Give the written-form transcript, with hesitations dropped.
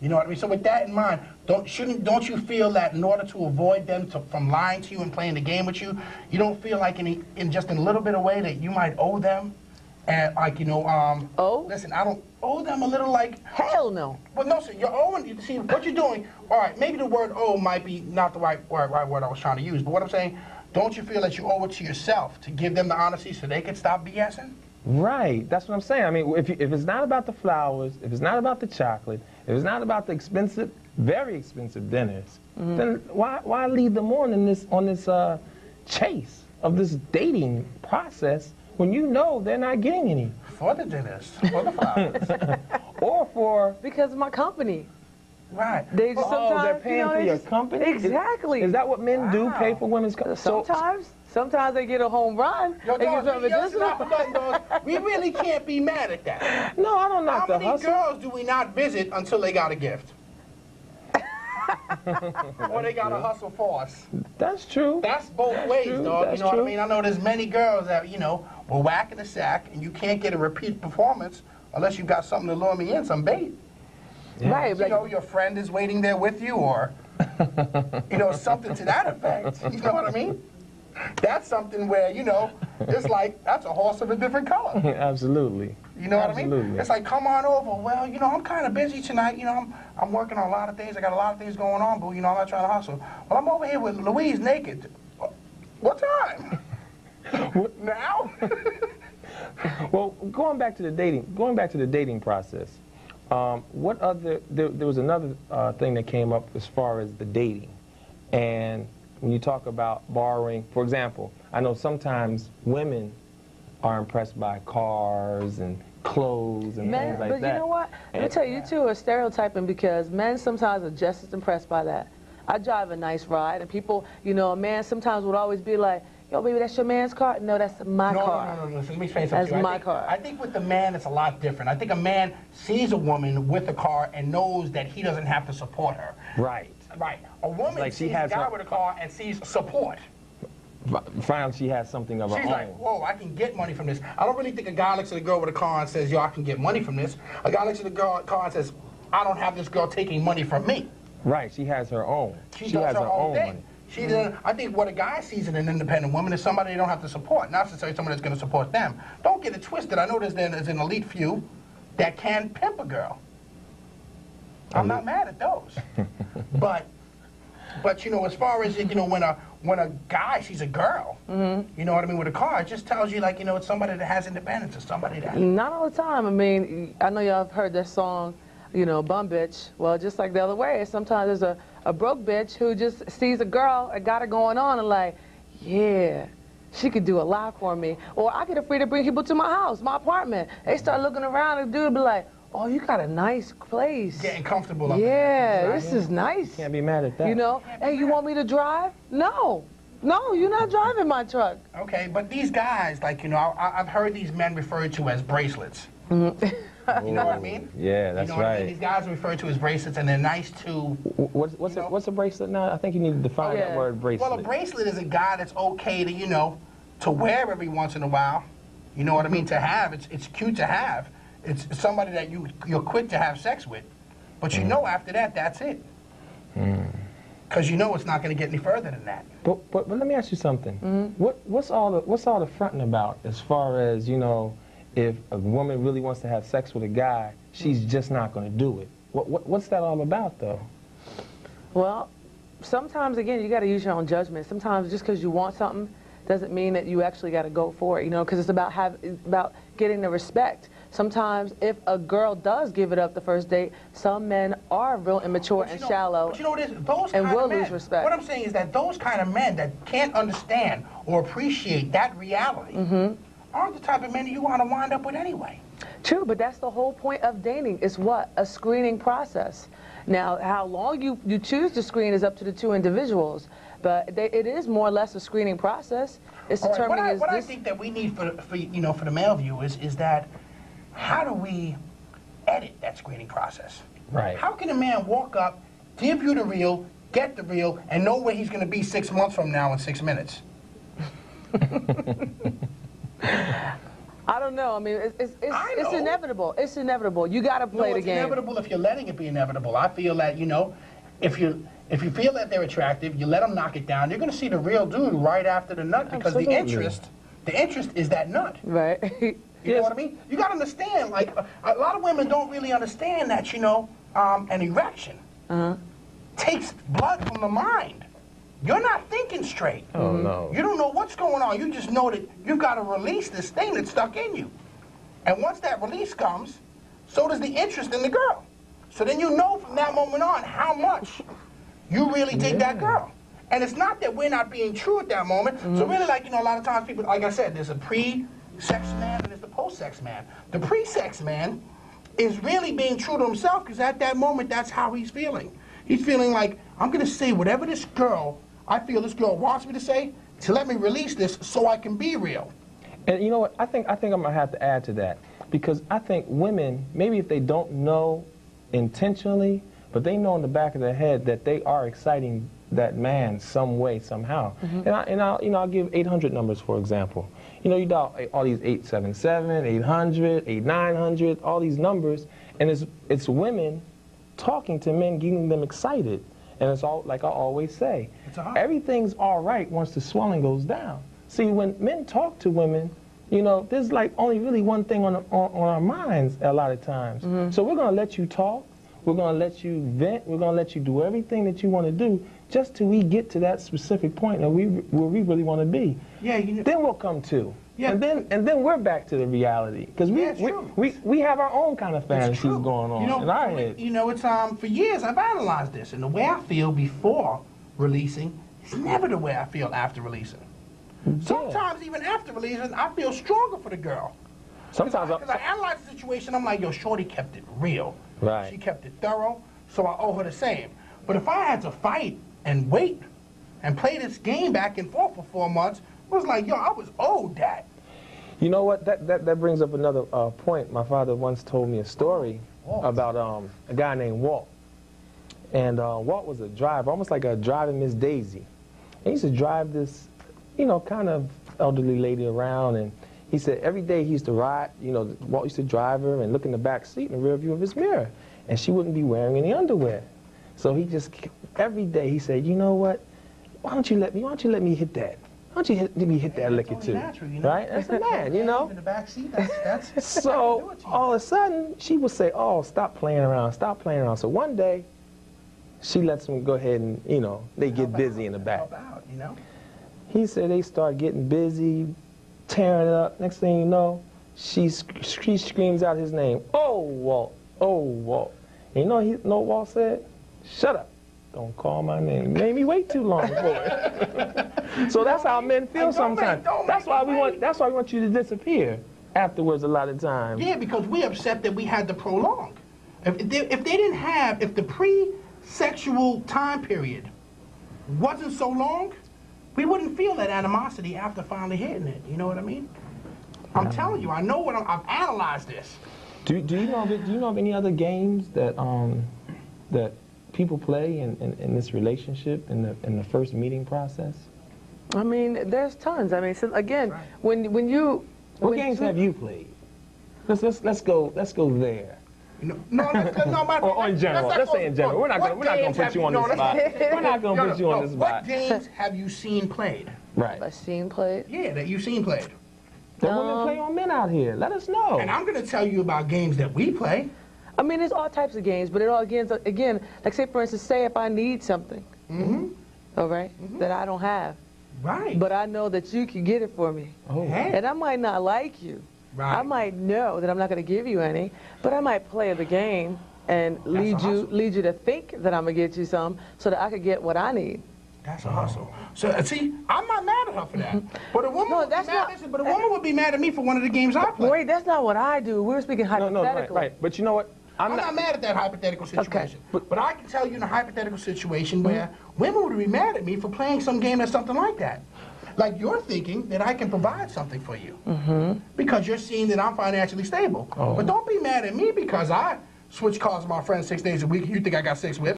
You know what I mean? So with that in mind, don't you feel that in order to avoid them from lying to you and playing the game with you, you don't feel like in just in a little bit of way that you might owe them? And like, you know, listen, I don't owe them a little, like... Hell no. Well, no, sir, you're owing, you see, what you're doing, all right, maybe the word owe might be not the right word I was trying to use, but what I'm saying, don't you feel that you owe it to yourself to give them the honesty so they can stop BSing? Right, that's what I'm saying. I mean, if it's not about the flowers, if it's not about the chocolate, if it's not about the expensive, very expensive dinners, then why lead them on this chase of this dating process when you know they're not getting any? For the dinners, for the flowers. Or for... Because of my company. Right. They just sometimes, they're paying for your company? Exactly. Is that what men do, pay for women's company? Sometimes they get a home run. Yo, we really can't be mad at that. No, I don't knock the hustle. How many girls do we not visit until they got a gift? Or they got to hustle for us. That's true. That's both ways, dog. That's you know true. what I mean? I know there's many girls that, you know, were whacking the sack, and you can't get a repeat performance unless you got something to lure me in, some bait. Yeah. Right. You know, your friend is waiting there with you, or, you know, something to that effect. You know what I mean? That's something where, you know, it's like, that's a horse of a different color. Absolutely. You know Absolutely. what I mean? It's like, come on over. Well, you know, I'm kind of busy tonight. You know, I'm working on a lot of things. I got a lot of things going on, but, you know, I'm not trying to hustle. Well, I'm over here with Louise naked. What time? Now? Well, going back to the dating process, what other, there was another thing that came up as far as the dating. And when you talk about borrowing, for example, I know sometimes women are impressed by cars and clothes and things like that. But you know what? Let me tell you, you two are stereotyping because men sometimes are just as impressed by that. I drive a nice ride, and people, you know, a man sometimes would always be like, yo, baby, that's your man's car? No, that's my car. No. Listen, let me explain something. That's my car. I think with the man, it's a lot different. I think a man sees a woman with a car and knows that he doesn't have to support her. Right. Right. A woman sees a guy with a car and sees support. Finally, she has something of her own. She's like, whoa, I can get money from this. I don't really think a guy looks at a girl with a car and says, yo, I can get money from this. A guy looks at a girl with a car and says, I don't have this girl taking money from me. Right. She has her own. She has her own thing. money. She doesn't. I think what a guy sees in an independent woman is somebody they don't have to support, not necessarily someone that's going to support them. Don't get it twisted. I know there's an elite few that can pimp a girl. I'm not mad at those. But you know, as far as, you know, when a guy sees a girl, you know what I mean, with a car, it just tells you, like, you know, it's somebody that has independence, it's somebody that... Not all the time. I mean, I know y'all have heard that song, you know, bum bitch. Well, just like the other way, sometimes there's a broke bitch who just sees a girl and got her going on and like, yeah, she could do a lot for me. Or I get free to bring people to my house, my apartment. They start looking around and the dude be like, oh, you got a nice place. Getting comfortable up there. Yeah, this is nice. Can't be mad at that. You know, hey, you want me to drive? No. No, you're not driving my truck. Okay, but these guys, like, you know, I've heard these men referred to as bracelets. You know what I mean? Yeah, that's you know right. What I mean? These guys are referred to as bracelets, and they're nice to... What's a bracelet now? I think you need to define that word, bracelet. Well, a bracelet is a guy that's okay to, you know, to wear every once in a while. You know what I mean? To have. It's cute to have. It's somebody that you're quick to have sex with. But you know after that, that's it. Because you know it's not going to get any further than that. But let me ask you something. What's all the fronting about as far as, you know, if a woman really wants to have sex with a guy, she's just not going to do it? What's that all about, though? Well, sometimes, again, you got to use your own judgment. Sometimes just because you want something doesn't mean that you actually got to go for it, you know, because it's about getting the respect. Sometimes if a girl does give it up the first date, some men are real immature and shallow and will lose respect. What I'm saying is that those kind of men that can't understand or appreciate that reality aren't the type of men you want to wind up with anyway. True, but that's the whole point of dating is what? A screening process. Now, how long you choose to screen is up to the two individuals, but it is more or less a screening process. It's determining what I think that we need for you know, for the male viewers is that how do we edit that screening process? Right. How can a man walk up, give you the reel, get the reel, and know where he's going to be 6 months from now in 6 minutes? I don't know. I mean, it's know. inevitable. It's inevitable. You got to play the game. It's inevitable if you're letting it be inevitable. I feel that, you know, if you feel that they're attractive, you let them knock it down. You're going to see the real dude right after the nut because the interest is that nut. Right. You know what I mean? You got to understand, like, a lot of women don't really understand that, you know, an erection takes blood from the mind. You're not thinking straight. Oh, no. You don't know what's going on. You just know that you've got to release this thing that's stuck in you. And once that release comes, so does the interest in the girl. So then you know from that moment on how much you really dig that girl. And it's not that we're not being true at that moment. So really, like, you know, a lot of times people, like I said, there's a pre-sex man and there's the post-sex man. The pre-sex man is really being true to himself because at that moment, that's how he's feeling. He's feeling like, I'm going to say whatever this girl, I feel this girl wants me to say, to let me release this so I can be real. And you know what? I think I'm going to have to add to that because I think women, maybe if they don't know intentionally, but they know in the back of their head that they are exciting that man some way, somehow. I'll give 800 numbers, for example. You know, you dial all these 877, 800, 8900, all these numbers, and it's women talking to men, getting them excited. And it's all, like I always say, everything's all right once the swelling goes down. See, when men talk to women, you know, there's like only really one thing on our minds a lot of times. So we're going to let you talk. We're going to let you vent. We're going to let you do everything that you want to do just till we get to that specific point where we really want to be. Yeah, you know. Then we'll come to. Yeah. And then we're back to the reality because we have our own kind of fantasies going on in our head. You know, it's for years I've analyzed this, and the way I feel before releasing is never the way I feel after releasing. Sometimes even after releasing, I feel stronger for the girl. Sometimes because I analyze the situation, I'm like, yo, shorty kept it real. Right. She kept it thorough, so I owe her the same. But if I had to fight and wait and play this game back and forth for 4 months, it was like, yo, I was owed that. You know what? That brings up another point. My father once told me a story about a guy named Walt. And Walt was a driver, almost like a driving Miss Daisy. And he used to drive this, you know, kind of elderly lady around. And he said every day he used to ride, you know, Walt used to drive her and look in the back seat in the rear view of his mirror. And she wouldn't be wearing any underwear. So he just, every day he said, you know what? Why don't you let me hit that? Why don't you let me hit that liquor too? Natural, you know? Right? That's a man, you know? In the back seat, that's so all of a sudden, she would say, oh, stop playing around, stop playing around. So one day, she lets him go ahead and, you know, they get busy in the back. Help out, you know? He said they start getting busy, tearing it up. Next thing you know, she screams out his name, oh, Walt, oh, Walt. And you know what Walt said? Shut up. Don't call my name. You made me wait too long for it. So that's how men feel sometimes. That's why we want you to disappear afterwards a lot of times. Yeah, because we're upset that we had to prolong. If the pre-sexual time period wasn't so long, we wouldn't feel that animosity after finally hitting it. You know what I mean? I'm telling you, I know what I've analyzed this. Do you know of any other games that that people play in this relationship in the first meeting process? I mean, there's tons. I mean, so again, what games have you played? Let's go there. No, or in general. Let's say in general. We're not gonna put you on the spot. We're not gonna put you on the spot. What games have you seen played? Right. I've seen played? Yeah, that you've seen played. That women play on men out here. Let us know. And I'm gonna tell you about games that we play. I mean, there's all types of games, but it all again, like say for instance, say if I need something, all right, that I don't have, right, but I know that you can get it for me, and I might not like you, I might know that I'm not going to give you any, but I might play the game and lead you to think that I'm gonna get you some, so that I could get what I need. That's a hustle. So see, I'm not mad at her for that. But a woman would be mad at me for one of the games I play. Wait, that's not what I do. We're speaking hypothetically. No, right. But you know what? I'm not mad at that hypothetical situation. Okay. But I can tell you in a hypothetical situation where women would be mad at me for playing some game that's something like that. Like you're thinking that I can provide something for you because you're seeing that I'm financially stable. But don't be mad at me because I switch cars with my friends 6 days a week. You think I got 6 whips.